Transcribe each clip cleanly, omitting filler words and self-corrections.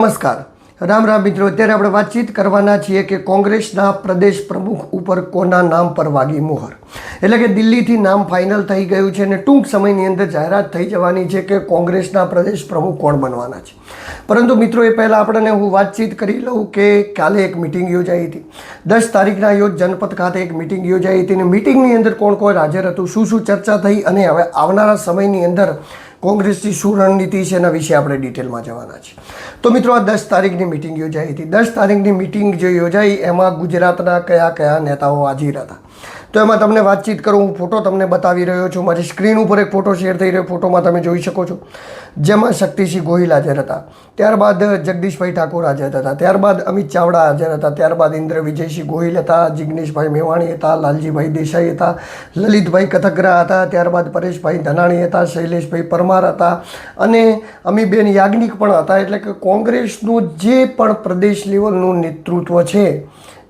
નમસ્કાર, રામ રામ મિત્રો। અત્યારે આપણે વાતચીત કરવાના છીએ કે કોંગ્રેસના પ્રદેશ પ્રમુખ ઉપર કોના નામ પર વાગી મોહર। એટલે કે દિલ્હીથી નામ ફાઇનલ થઈ ગયું છે અને ટૂંક સમયની અંદર જાહેરાત થઈ જવાની છે કે કોંગ્રેસના પ્રદેશ પ્રમુખ કોણ બનવાના છે। પરંતુ મિત્રો એ પહેલાં આપણને હું વાતચીત કરી લઉં કે કાલે એક મિટિંગ યોજાઈ હતી। 10 તારીખના રોજ જનપથ ખાતે એક મિટિંગ યોજાઈ હતી અને મિટિંગની અંદર કોણ કોણ હાજર હતું, શું શું ચર્ચા થઈ અને હવે આવનારા સમયની અંદર કોંગ્રેસની શું રણનીતિ છે એના વિશે આપણે ડિટેલમાં જવાના છીએ। તો મિત્રો આ 10 તારીખની મિટિંગ યોજાઈ હતી। 10 તારીખની મિટિંગ જે યોજાઈ એમાં ગુજરાતના કયા કયા નેતાઓ હાજર હતા તો એમાં તમને વાતચીત કરું। હું ફોટો તમને બતાવી રહ્યો છું, મારી સ્ક્રીન ઉપર એક ફોટો શેર થઈ રહ્યો, ફોટોમાં તમે જોઈ શકો છો, જેમાં શક્તિસિંહ ગોહિલ હાજર હતા, ત્યારબાદ જગદીશભાઈ ઠાકોર હાજર હતા, ત્યારબાદ અમિત ચાવડા હાજર હતા, ત્યારબાદ ઇન્દ્ર વિજયસિંહ ગોહિલ હતા, જિગ્નેશભાઈ મેવાણી હતા, લાલજીભાઈ દેસાઈ હતા, લલિતભાઈ કથગરા હતા, ત્યારબાદ પરેશભાઈ ધનાણી હતા, શૈલેષભાઈ પરમાર હતા અને અમીબેન યાજ્ઞિક પણ હતા। એટલે કે કોંગ્રેસનું જે પણ પ્રદેશ લેવલનું નેતૃત્વ છે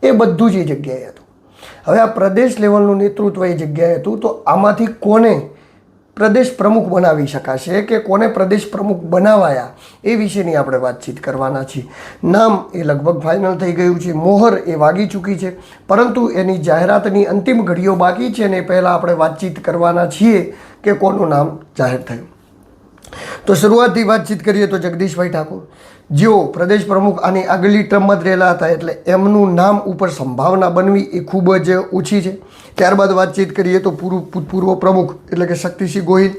એ બધું જ એ જગ્યાએ હતું। હવે આ પ્રદેશ લેવલનું નેતૃત્વ એ જગ્યાએ હતું તો આમાંથી કોને પ્રદેશ પ્રમુખ બનાવી શકાશે કે કોને પ્રદેશ પ્રમુખ બનાવાયા એ વિશેની આપણે વાતચીત કરવાના છીએ। નામ એ લગભગ ફાઇનલ થઈ ગયું છે, મોહર એ વાગી ચૂકી છે, પરંતુ એની જાહેરાતની અંતિમ ઘડીઓ બાકી છે અને એ પહેલાં આપણે વાતચીત કરવાના છીએ કે કોનું નામ જાહેર થયું। તો શરૂઆતથી વાતચીત કરીએ તો જગદીશભાઈ ઠાકોર જેઓ પ્રદેશ પ્રમુખ આની આગલી ટર્મમાં જ રહેલા હતા એટલે એમનું નામ ઉપર સંભાવના બનવી એ ખૂબ જ ઓછી છે। ત્યારબાદ વાતચીત કરીએ તો ભૂતપૂર્વ પ્રમુખ એટલે કે શક્તિસિંહ ગોહિલ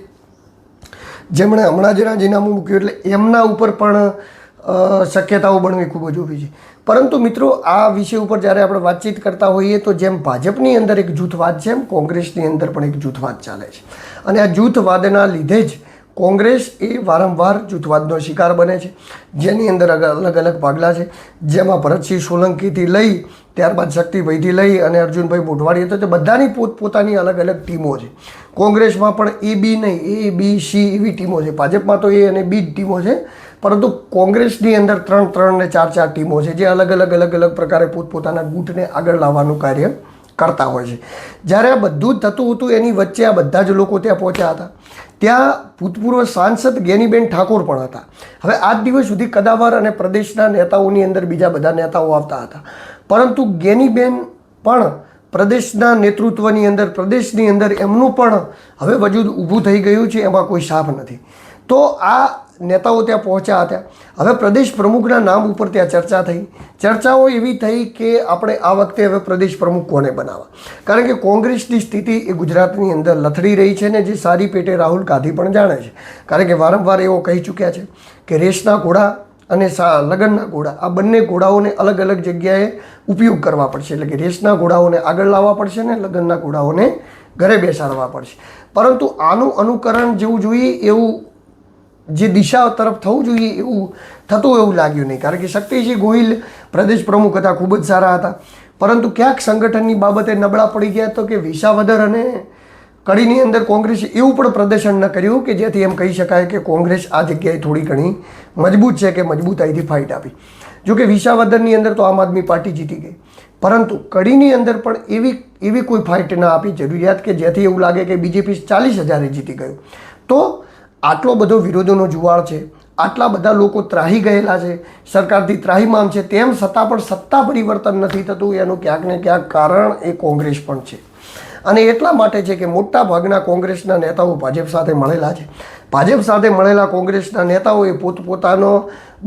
જેમણે હમણાં જ રાજીનામું મૂક્યું એટલે એમના ઉપર પણ શક્યતાઓ બનવી ખૂબ જ ઊભી છે। પરંતુ મિત્રો આ વિષય ઉપર જ્યારે આપણે વાતચીત કરતા હોઈએ તો જેમ ભાજપની અંદર એક જૂથવાદ છે એમ કોંગ્રેસની અંદર પણ એક જૂથવાદ ચાલે છે અને આ જૂથવાદના લીધે જ કોંગ્રેસ એ વારંવાર જૂથવાદનો શિકાર બને છે, જેની અંદર અલગ અલગ ભાગલા છે, જેમાં ભરતસિંહ સોલંકીથી લઈ ત્યારબાદ શક્તિભાઈથી લઈ અને અર્જુનભાઈ મોઢવાડી હતો તે બધાની પોતપોતાની અલગ અલગ ટીમો છે। કોંગ્રેસમાં પણ એ બી નહીં, એ બી સી એવી ટીમો છે, ભાજપમાં તો એ અને બી જ ટીમો છે, પરંતુ કોંગ્રેસની અંદર 3 ને 4 ટીમો છે જે અલગ અલગ પ્રકારે પોતપોતાના ગુટને આગળ લાવવાનું કાર્ય કરતા હોય છે। જ્યારે આ બધું જ થતું હતું એની વચ્ચે આ બધા જ લોકો ત્યાં પહોંચ્યા હતા। ત્યાં ભૂતપૂર્વ સાંસદ જ્ઞાનીબેન ઠાકોર પણ હતા। હવે આજ દિવસ સુધી કદાવર અને પ્રદેશના નેતાઓની અંદર બીજા બધા નેતાઓ આવતા હતા, પરંતુ જ્ઞાનીબેન પણ પ્રદેશના નેતૃત્વની અંદર પ્રદેશની અંદર એમનું પણ હવે વજૂદ ઊભું થઈ ગયું છે, એમાં કોઈ સાફ નથી। તો આ નેતાઓ ત્યાં પહોંચ્યા હતા। હવે પ્રદેશ પ્રમુખના નામ ઉપર ત્યાં ચર્ચા થઈ। ચર્ચાઓ એવી થઈ કે આપણે આ વખતે હવે પ્રદેશ પ્રમુખ કોને બનાવવા, કારણ કે કોંગ્રેસની સ્થિતિ એ ગુજરાતની અંદર લથડી રહી છે ને જે સારી પેટે રાહુલ ગાંધી પણ જાણે છે, કારણ કે વારંવાર એવો કહી ચૂક્યા છે કે રેસના ઘોડા અને લગ્નના ઘોડા આ બંને ઘોડાઓને અલગ અલગ જગ્યાએ ઉપયોગ કરવા પડશે। એટલે કે રેસના ઘોડાઓને આગળ લાવવા પડશે ને લગ્નના ઘોડાઓને ઘરે બેસાડવા પડશે, પરંતુ આનું અનુકરણ જેવું જોઈએ એવું જે દિશા તરફ થવું જોઈએ એવું થતું એવું લાગ્યું નહીં, કારણ કે શક્તિસિંહ ગોહિલ પ્રદેશ પ્રમુખ હતા, ખૂબ જ સારા હતા, પરંતુ ક્યાંક સંગઠનની બાબતે નબળા પડી ગયા તો કે વિસાવદર અને કડીની અંદર કોંગ્રેસે એવું પણ પ્રદર્શન ન કર્યું કે જેથી એમ કહી શકાય કે કોંગ્રેસ આ જગ્યાએ થોડી ઘણી મજબૂત છે કે મજબૂતાઈથી ફાઇટ આપી। જોકે વિસાવદરની અંદર તો આમ આદમી પાર્ટી જીતી ગઈ, પરંતુ કડીની અંદર પણ એવી કોઈ ફાઇટ ના આપી જરૂરિયાત કે જેથી એવું લાગે કે બીજેપી 40,000 જીતી ગયું। તો આટલો બધો વિરોધોનો જુવાળ છે, આટલા બધા લોકો ત્રાહી ગયેલા છે, સરકારથી ત્રાહીમામ છે, તેમ છતાં પણ સત્તા પરિવર્તન નથી થતું એનું ક્યાંક ને ક્યાંક કારણ એ કોંગ્રેસ પણ છે અને એટલા માટે છે કે મોટા ભાગના કોંગ્રેસના નેતાઓ ભાજપ સાથે મળેલા છે। ભાજપ સાથે મળેલા કોંગ્રેસના નેતાઓ એ પોતપોતાનો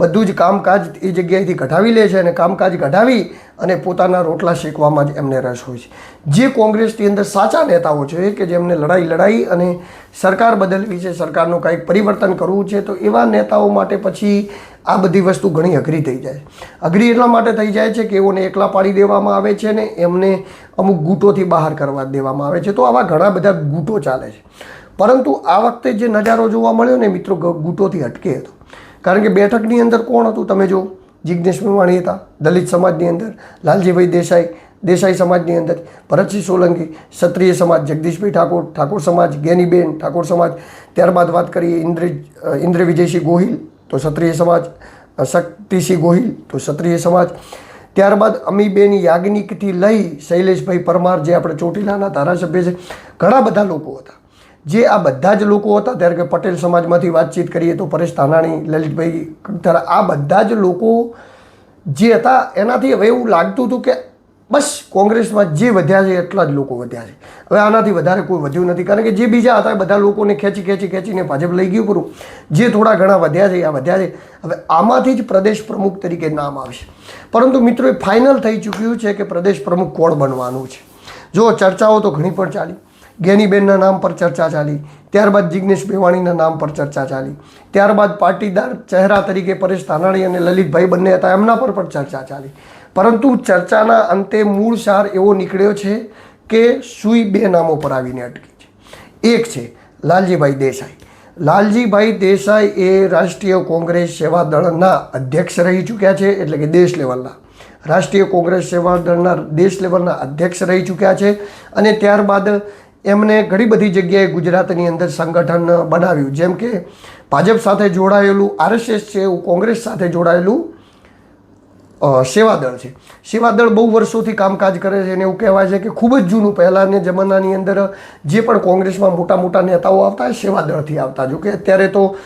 બધું જ કામકાજ એ જગ્યાએથી કઢાવી લે છે અને કામકાજ કઢાવી અને પોતાના રોટલા શેકવામાં જ એમને રસ હોય છે। જે કોંગ્રેસની અંદર સાચા નેતાઓ છે કે જેમને લડાઈ અને સરકાર બદલવી છે, સરકારનું કાંઈક પરિવર્તન કરવું છે, તો એવા નેતાઓ માટે પછી આ બધી વસ્તુ ઘણી અઘરી થઈ જાય છે। અઘરી એટલા માટે થઈ જાય છે કે એઓને એકલા પાડી દેવામાં આવે છે ને એમને અમુક ગૂંટોથી બહાર કરવા દેવામાં આવે છે। તો આવા ઘણા બધા ગૂંટો ચાલે છે, પરંતુ આ વખતે જે નજારો જોવા મળ્યો ને મિત્રો ગૂંટોથી હટકે હતો, કારણ કે બેઠકની અંદર કોણ હતું તમે જો, જિગ્નેશ મેવાણી હતા દલિત સમાજની અંદર, લાલજીભાઈ દેસાઈ સમાજની અંદર, ભરતસિંહ સોલંકી ક્ષત્રિય સમાજ, જગદીશભાઈ ઠાકોર ઠાકોર સમાજ, જ્ઞાનીબેન ઠાકોર સમાજ, ત્યારબાદ વાત કરીએ ઇન્દ્ર વિજયસિંહ ગોહિલ તો ક્ષત્રિય સમાજ, શક્તિસિંહ ગોહિલ તો ક્ષત્રિય સમાજ, ત્યારબાદ અમીબેન યાજ્ઞિકથી લઈ શૈલેષભાઈ પરમાર જે આપણે ચોટીલાના ધારાસભ્ય છે, ઘણા બધા લોકો હતા। જે આ બધા જ લોકો હતા ત્યારે કે પટેલ સમાજમાંથી વાતચીત કરીએ તો પરેશ ધાનાણી, લલિતભાઈ કગથરા, આ બધા જ લોકો જે હતા એનાથી હવે એવું લાગતું હતું કે બસ કોંગ્રેસમાં જે વધ્યા છે એટલા જ લોકો વધ્યા છે, હવે આનાથી વધારે કોઈ વધ્યું નથી. કારણ કે જે બીજા હતા બધા લોકોને ખેંચીને ભાજપ લઈ ગયું પૂરું. જે થોડા ઘણા વધ્યા છે આ વધ્યા છે. હવે આમાંથી જ પ્રદેશ પ્રમુખ તરીકે નામ આવશે. પરંતુ મિત્રો એ ફાઇનલ થઈ ચૂક્યું છે કે પ્રદેશ પ્રમુખ કોણ બનવાનું છે. જો ચર્ચાઓ તો ઘણી પણ ચાલી. જ્ઞાનીબેનના નામ પર ચર્ચા ચાલી, ત્યારબાદ જિગ્નેશ મેવાણીના નામ પર ચર્ચા ચાલી, ત્યારબાદ પાટીદાર ચહેરા તરીકે પરેશ ધાનાણી અને લલિતભાઈ બંને હતા એમના પર પણ ચર્ચા ચાલી. પરંતુ ચર્ચાના અંતે મૂળ સાર એવો નીકળ્યો છે કે સુઈ બે નામો પર આવીને અટકી છે. એક છે લાલજીભાઈ દેસાઈ. લાલજીભાઈ દેસાઈ એ રાષ્ટ્રીય કોંગ્રેસ સેવા દળના અધ્યક્ષ રહી ચૂક્યા છે, એટલે કે દેશ લેવલના રાષ્ટ્રીય કોંગ્રેસ સેવા દળના દેશ લેવલના અધ્યક્ષ રહી ચૂક્યા છે. અને ત્યારબાદ એમને ઘણી બધી જગ્યાએ ગુજરાતની અંદર સંગઠન બનાવ્યું, જેમ કે ભાજપ સાથે જોડાયેલું RSS છે એવું કોંગ્રેસ સાથે જોડાયેલું સેવાદળ છે. સેવાદળ બહુ વર્ષોથી કામકાજ કરે છે અને એવું કહેવાય છે કે ખૂબ જ જૂનું, પહેલાંના જમાનાની અંદર જે પણ કોંગ્રેસમાં મોટા મોટા નેતાઓ આવતા એ સેવાદળથી આવતા. જો કે અત્યારે તો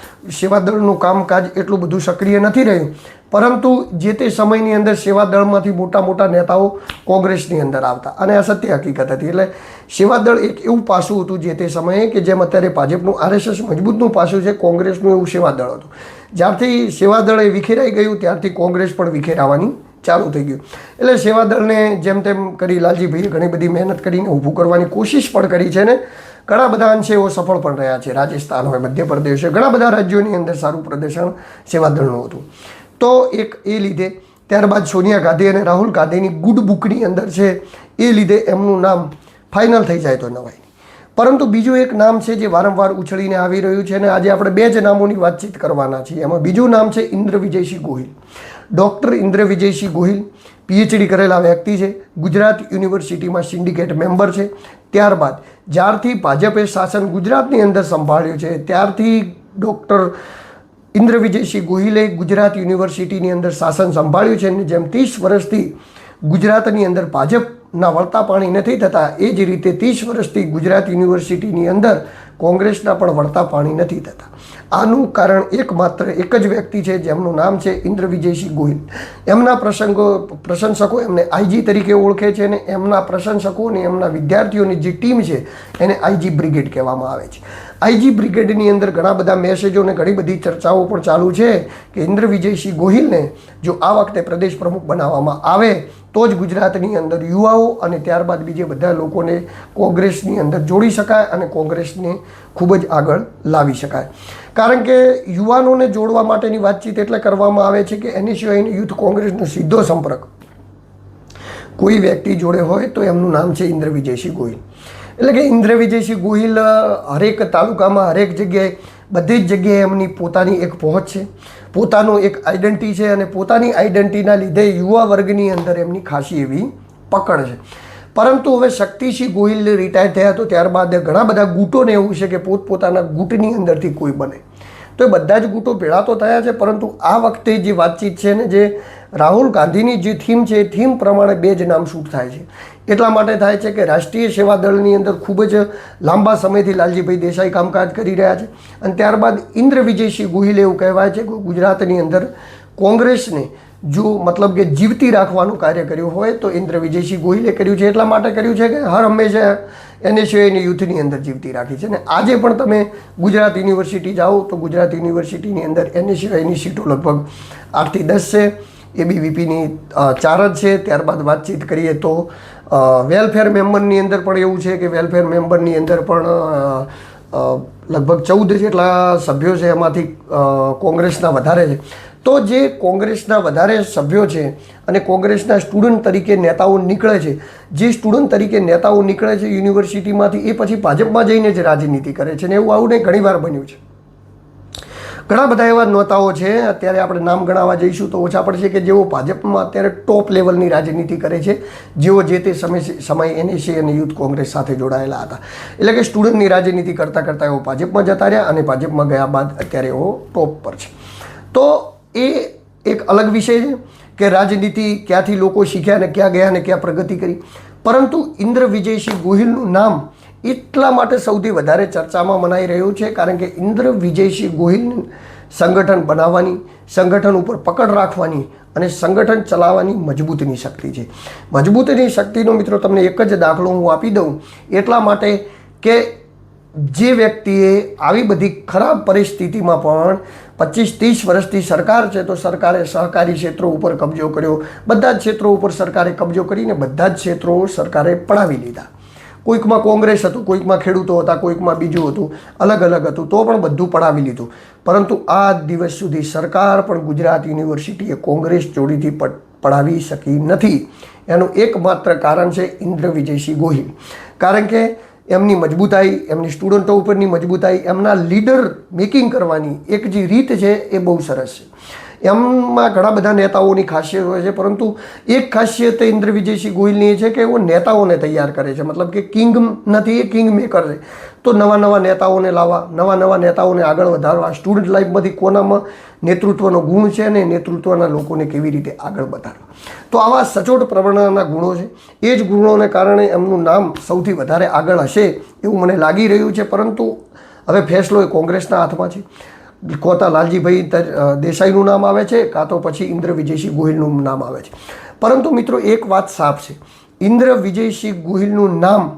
સેવાદળનું કામકાજ એટલું બધું સક્રિય નથી રહ્યું, પરંતુ જે તે સમયની અંદર સેવાદળમાંથી મોટા મોટા નેતાઓ કોંગ્રેસની અંદર આવતા અને આ સત્ય હકીકત હતી. એટલે સેવાદળ એક એવું પાસું હતું જે તે સમયે કે જેમ અત્યારે ભાજપનું RSS મજબૂતનું પાસું છે, કોંગ્રેસનું એવું સેવાદળ હતું. જ્યારથી સેવાદળ એ વિખેરાઈ ગયું ત્યારથી કોંગ્રેસ પણ વિખેરાવાની ચાલુ થઈ ગયું. એટલે સેવાદળને જેમ તેમ કરી લાલજીભાઈએ ઘણી બધી મહેનત કરીને ઊભું કરવાની કોશિશ પણ કરી છે ને ઘણા બધા અંશે એવો સફળ પણ રહ્યા છે. રાજસ્થાન હોય, મધ્યપ્રદેશ હોય, ઘણા બધા રાજ્યોની અંદર સારું પ્રદર્શન સેવાદળનું હતું. તો એક એ લીધે ત્યારબાદ સોનિયા ગાંધી અને રાહુલ ગાંધીની ગુડ બુકની અંદર છે એ લીધે એમનું નામ ફાઇનલ થઈ જાય તો નવાય. પરંતુ બીજું એક નામ છે જે વારંવાર ઉછળીને આવી રહ્યું છે અને આજે આપણે બે જ નામોની વાતચીત કરવાના છીએ. એમાં બીજું નામ છે ઇન્દ્રવિજયસિંહ ગોહિલ. ડૉક્ટર ઇન્દ્રવિજયસિંહ ગોહિલ PhD કરેલા વ્યક્તિ છે, ગુજરાત યુનિવર્સિટીમાં સિન્ડિકેટ મેમ્બર છે. ત્યારબાદ જ્યારથી ભાજપે શાસન ગુજરાતની અંદર સંભાળ્યું છે ત્યારથી ડૉક્ટર ઇન્દ્રવિજયસિંહ ગોહિલે ગુજરાત યુનિવર્સિટીની અંદર શાસન સંભાળ્યું છે અને જેમ 30 વર્ષથી ગુજરાતની અંદર ભાજપના વળતા પાણી નથી થતા એ જ રીતે 30 વર્ષથી ગુજરાત યુનિવર્સિટીની અંદર કોંગ્રેસના પણ વળતા પાણી નથી થતા. આનું કારણ એકમાત્ર એક જ વ્યક્તિ છે જેમનું નામ છે ઇન્દ્રવિજયસિંહ ગોહિલ. એમના પ્રશંસકો એમને IG તરીકે ઓળખે છે અને એમના પ્રશંસકો અને એમના વિદ્યાર્થીઓની જે ટીમ છે એને IG બ્રિગેડ કહેવામાં આવે છે. IG બ્રિગેડની અંદર ઘણા બધા મેસેજો અને ઘણી બધી ચર્ચાઓ પણ ચાલુ છે કે ઇન્દ્રવિજયસિંહ ગોહિલને જો આ વખતે પ્રદેશ પ્રમુખ બનાવવામાં આવે તો જ ગુજરાતની અંદર યુવાઓ અને ત્યારબાદ બીજે બધા લોકોને કોંગ્રેસની અંદર જોડી શકાય અને કોંગ્રેસને ખૂબ જ આગળ લાવી શકાય. કારણ કે યુવાનોને જોડવા માટેની વાતચીત એટલે કરવામાં આવે છે કે એની સિવાયની યુથ કોંગ્રેસનો સીધો સંપર્ક કોઈ વ્યક્તિ જોડે હોય તો એમનું નામ છે ઇન્દ્રવિજયસિંહ ગોહિલ. એટલે કે ઇન્દ્રવિજયસિંહ ગોહિલ હરેક તાલુકામાં હરેક જગ્યાએ બધી જ જગ્યાએ એમની પોતાની એક પહોંચ છે, પોતાનું એક આઈડેન્ટિટી છે અને પોતાની આઈડેન્ટિટીના લીધે યુવા વર્ગની અંદર એમની ખાસી એવી પકડ છે. પરંતુ હવે શક્તિસિંહ ગોહિલ રિટાયર થયા તો ત્યારબાદ ઘણા બધા ગુટોને એવું છે કે પોતપોતાના ગુટની અંદરથી કોઈ બને તો એ બધા જ ગુટો ભેળા તો થયા છે. પરંતુ આ વખતે જે વાતચીત છે ને જે રાહુલ ગાંધીની જે થીમ છે એ થીમ પ્રમાણે બે જ નામ શૂટ થાય છે. એટલા માટે થાય છે કે રાષ્ટ્રીય સેવા દળની અંદર ખૂબ જ લાંબા સમયથી લાલજીભાઈ દેસાઈ કામકાજ કરી રહ્યા છે અને ત્યારબાદ ઇન્દ્રવિજયસિંહ ગોહિલે એવું કહેવાય છે કે ગુજરાતની અંદર કોંગ્રેસને જો મતલબ કે જીવતી રાખવાનું કાર્ય કર્યું હોય તો ઇન્દ્રવિજયસિંહ ગોહિલે કર્યું છે. એટલા માટે કર્યું છે કે હર હંમેશા એને સિવાયની યુથની અંદર જીવતી રાખી છે અને આજે પણ તમે ગુજરાત યુનિવર્સિટી જાઓ તો ગુજરાત યુનિવર્સિટીની અંદર એને સિવાયની સીટો લગભગ 8 થી 10 છે. ABVPની 4 જ છે. ત્યારબાદ વાતચીત કરીએ તો વેલફેર મેમ્બરની અંદર પણ એવું છે કે વેલફેર મેમ્બરની અંદર પણ લગભગ 14 જેટલા સભ્યો છે, એમાંથી કોંગ્રેસના વધારે છે. તો જે કોંગ્રેસના વધારે સભ્યો છે અને કોંગ્રેસના સ્ટુડન્ટ તરીકે નેતાઓ નીકળે છે, જે સ્ટુડન્ટ તરીકે નેતાઓ નીકળે છે યુનિવર્સિટીમાંથી એ પછી ભાજપમાં જઈને જ રાજનીતિ કરે છે ને એવું આવું નહીં ઘણીવાર બન્યું છે. ઘણા બધા એવા નેતાઓ છે, અત્યારે આપણે નામ ગણાવવા જઈશું તો ઓછા પડશે, કે જેઓ ભાજપમાં અત્યારે ટોપ લેવલની રાજનીતિ કરે છે, જેઓ જે તે સમયે NSA અને યુથ કોંગ્રેસ સાથે જોડાયેલા હતા. એટલે કે સ્ટુડન્ટની રાજનીતિ કરતાં કરતાં એઓ ભાજપમાં જતા રહ્યા અને ભાજપમાં ગયા બાદ અત્યારે એઓ ટોપ પર છે. તો એ એક અલગ વિષય છે કે રાજનીતિ ક્યાંથી લોકો શીખ્યા અને ક્યાં ગયા અને ક્યાં પ્રગતિ કરી. પરંતુ ઇન્દ્રવિજયસિંહ ગોહિલનું નામ એટલા માટે સૌથી વધારે ચર્ચામાં મનાઈ રહ્યું છે, કારણ કે ઇન્દ્ર વિજયસિંહ ગોહિલ સંગઠન બનાવવાની, સંગઠન ઉપર પકડ રાખવાની અને સંગઠન ચલાવવાની મજબૂતની શક્તિ છે. મજબૂતની શક્તિનો મિત્રો તમને એક જ દાખલો હું આપી દઉં, એટલા માટે કે જે વ્યક્તિએ આવી બધી ખરાબ પરિસ્થિતિમાં પણ 25-30 વર્ષથી સરકાર છે, તો સરકારે સહકારી ક્ષેત્રો ઉપર કબજો કર્યો, બધા જ ક્ષેત્રો ઉપર સરકારે કબજો કરીને બધા જ ક્ષેત્રો સરકારે પડાવી લીધા. કોઈકમાં કોંગ્રેસ હતું, કોઈકમાં ખેડૂતો હતા, કોઈકમાં બીજું હતું, અલગ અલગ હતું, તો પણ બધું પડાવી લીધું. પરંતુ આ દિવસ સુધી સરકાર પણ ગુજરાત યુનિવર્સિટીએ કોંગ્રેસ જોડીથી પડાવી શકી નથી. એનું એકમાત્ર કારણ છે ઇન્દ્ર વિજયસિંહ ગોહિલ. કારણ કે એમની મજબૂતાઈ, એમની સ્ટુડન્ટો ઉપરની મજબૂતાઈ, એમના લીડર મેકિંગ કરવાની એક જે રીત છે એ બહુ સરસ છે. એમમાં ઘણા બધા નેતાઓની ખાસિયત હોય છે, પરંતુ એક ખાસિયત ઇન્દ્ર વિજયસિંહ ગોહિલની એ છે કે એઓ નેતાઓને તૈયાર કરે છે. મતલબ કે કિંગ નથી, એ કિંગ મેકર છે. તો નવા નવા નેતાઓને લાવવા, નવા નવા નેતાઓને આગળ વધારવા, સ્ટુડન્ટ લાઈફમાંથી કોનામાં નેતૃત્વનો ગુણ છે અને નેતૃત્વના લોકોને કેવી રીતે આગળ વધારવા. તો આવા સચોટ પ્રવણના ગુણો છે. એ જ ગુણોને કારણે એમનું નામ સૌથી વધારે આગળ હશે એવું મને લાગી રહ્યું છે. પરંતુ હવે ફેસલો એ કોંગ્રેસના હાથમાં છે. કોતા લાલજીભાઈ દેસાઈનું નામ આવે છે, કાં તો પછી ઇન્દ્ર વિજયસિંહ ગોહિલનું નામ આવે છે. પરંતુ મિત્રો એક વાત સાફ છે, ઇન્દ્ર વિજયસિંહ ગોહિલનું નામ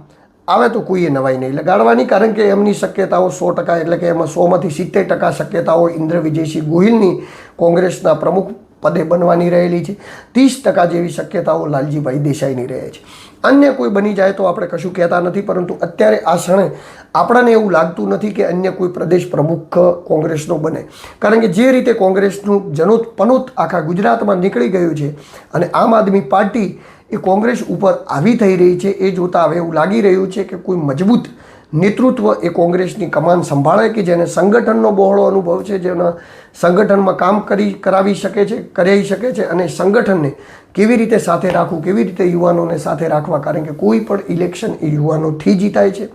આવે તો કોઈએ નવાઈ નહીં લગાડવાની, કારણ કે એમની શક્યતાઓ 100%, એટલે કે એમાં 100માંથી 70% શક્યતાઓ ઇન્દ્ર વિજયસિંહ ગોહિલની કોંગ્રેસના પ્રમુખ પદે બનવાની રહેલી છે. 30% જેવી શક્યતાઓ લાલજીભાઈ દેસાઈની રહે છે. અન્ય કોઈ બની જાય તો આપણે કશું કહેતા નથી, પરંતુ અત્યારે આ ક્ષણે આપણને એવું લાગતું નથી કે અન્ય કોઈ પ્રદેશ પ્રમુખ કોંગ્રેસનો બને. કારણ કે જે રીતે કોંગ્રેસનું જનોત પનોત આખા ગુજરાતમાં નીકળી ગયું છે અને આમ આદમી પાર્ટી એ કોંગ્રેસ ઉપર આવી થઈ રહી છે, એ જોતાં હવે એવું લાગી રહ્યું છે કે કોઈ મજબૂત નેતૃત્વ એ કોંગ્રેસની કમાન સંભાળે, કે જેને સંગઠનનો બહોળો અનુભવ છે, જેના સંગઠનમાં કામ કરાવી શકે છે, કરી શકે છે, અને સંગઠનને કેવી રીતે સાથે રાખવું, કેવી રીતે યુવાનોને સાથે રાખવા. કારણ કે કોઈ પણ ઇલેક્શન એ યુવાનોથી જીતાય છે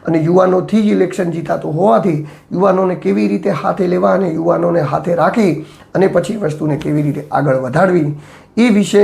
અને યુવાનોથી જ ઇલેક્શન જીતાતું હોવાથી યુવાનોને કેવી રીતે હાથે લેવા અને યુવાનોને હાથે રાખી અને પછી વસ્તુને કેવી રીતે આગળ વધારવી, એ વિશે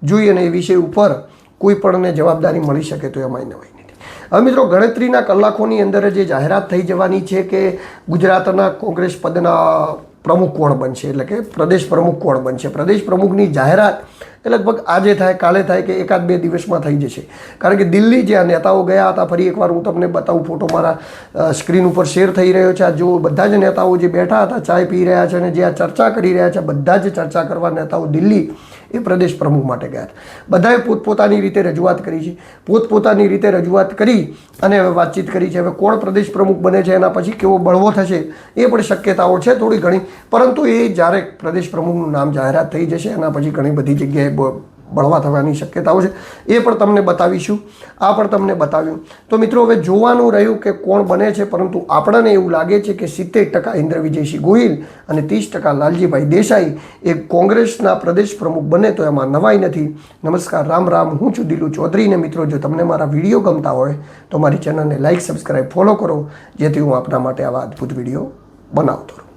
જોઈ અને એ વિષય ઉપર કોઈ પણને જવાબદારી મળી શકે તો એમાં નવાઈ નથી. હવે મિત્રો, ગણતરીના કલાકોની અંદર જે જાહેરાત થઈ જવાની છે કે ગુજરાતના કોંગ્રેસ પદના પ્રમુખ કોણ બનશે, એટલે કે પ્રદેશ પ્રમુખ કોણ બનશે. પ્રદેશ પ્રમુખની જાહેરાત લગભગ આજે થાય, કાલે થાય કે 1-2 દિવસમાં થઈ જશે. કારણ કે દિલ્હી જ્યાં નેતાઓ ગયા હતા, ફરી એકવાર હું તમને બતાવું, ફોટો મારા સ્ક્રીન ઉપર શેર થઈ રહ્યો છે. જો બધા જ નેતાઓ જે બેઠા હતા, ચાય પી રહ્યા છે અને જે આ ચર્ચા કરી રહ્યા છે, બધા જ ચર્ચા કરવા નેતાઓ દિલ્હી એ પ્રદેશ પ્રમુખ માટે ગયા હતા. બધાએ પોતપોતાની રીતે રજૂઆત કરી છે, પોતપોતાની રીતે રજૂઆત કરી અને હવે વાતચીત કરી છે. હવે કોણ પ્રદેશ પ્રમુખ બને છે, એના પછી કેવો બળવો થશે એ પણ શક્યતાઓ છે થોડી ઘણી, પરંતુ એ જ્યારે પ્રદેશ પ્રમુખનું નામ જાહેરાત થઈ જશે એના પછી ઘણી બધી જગ્યાએ બળવા થવાની શક્યતાઓ છે, એ પણ તમને બતાવીશું. આ પણ તમને બતાવ્યું. તો મિત્રો, હવે જોવાનું રહ્યું કે કોણ બને છે, પરંતુ આપણને એવું લાગે છે કે 70% ઇન્દ્ર વિજયસિંહ ગોહિલ અને 30% લાલજીભાઈ દેસાઈ એ કોંગ્રેસના પ્રદેશ પ્રમુખ બને તો એમાં નવાઈ નથી. નમસ્કાર, રામ રામ. હું છું દિલુ ચૌધરી. ને મિત્રો, જો તમને મારા વિડીયો ગમતા હોય તો મારી ચેનલને લાઇક, સબસ્ક્રાઈબ, ફોલો કરો, જેથી હું આપના માટે આવા અદ્ભુત વિડીયો બનાવતો રહું.